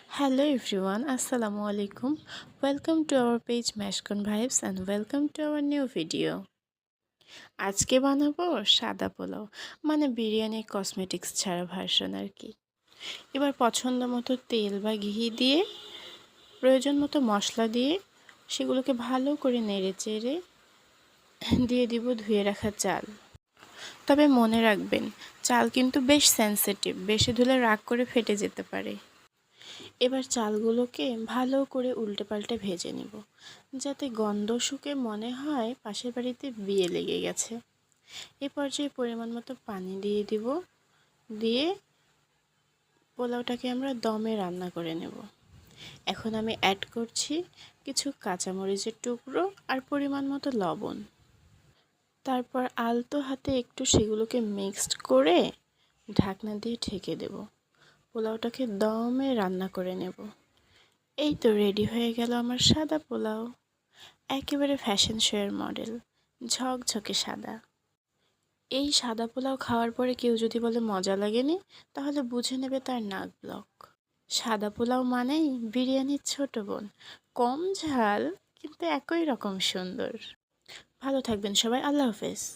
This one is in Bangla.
Hello everyone, Assalamu alaikum. Welcome to our page Mashcon Vibes and welcome to our new video. আজকে বানাবো সাদা পোলাও মানে বিরিয়ানির কসমেটিক্স ছাড়া ভার্সন আর কি। এবার পছন্দ মতো তেল বা ঘি দিয়ে প্রয়োজন মতো মশলা দিয়ে সেগুলোকে ভালো করে নেড়ে চেড়ে দিয়ে দিব ধুয়ে রাখা চাল। তবে মনে রাখবেন চাল কিন্তু বেশ সেনসিটিভ, বেশি ধুলে রাগ করে ফেটে যেতে পারে। এবার চালগুলোকে ভালো করে উল্টে পাল্টে ভেজে নেব, যাতে গন্ধ শুকে মনে হয় পাশের বাড়িতে বিয়ে লেগে গেছে। এ পর্যায়ে পরিমাণ মতো পানি দিয়ে দিব, দিয়ে পোলাওটাকে আমরা দমে রান্না করে নেব। এখন আমি অ্যাড করছি কিছু কাঁচামরিচের টুকরো আর পরিমাণ মতো লবণ। তারপর আলতো হাতে একটু সেগুলোকে মিক্সড করে ঢাকনা দিয়ে ঢেকে দেব। পোলাওটাকে দমে রান্না করে নেব। এই তো রেডি হয়ে গেল আমার সাদা পোলাও, একেবারে ফ্যাশন শোয়ের মডেল, ঝকঝকে সাদা। এই সাদা পোলাও খাওয়ার পরে কেউ যদি বলে মজা লাগেনি, তাহলে বুঝে নেবে তার নাক ব্লক। সাদা পোলাও মানেই বিরিয়ানির ছোট বোন, কম ঝাল কিন্তু একই রকম সুন্দর। ভালো থাকবেন সবাই, আল্লাহ হাফেজ।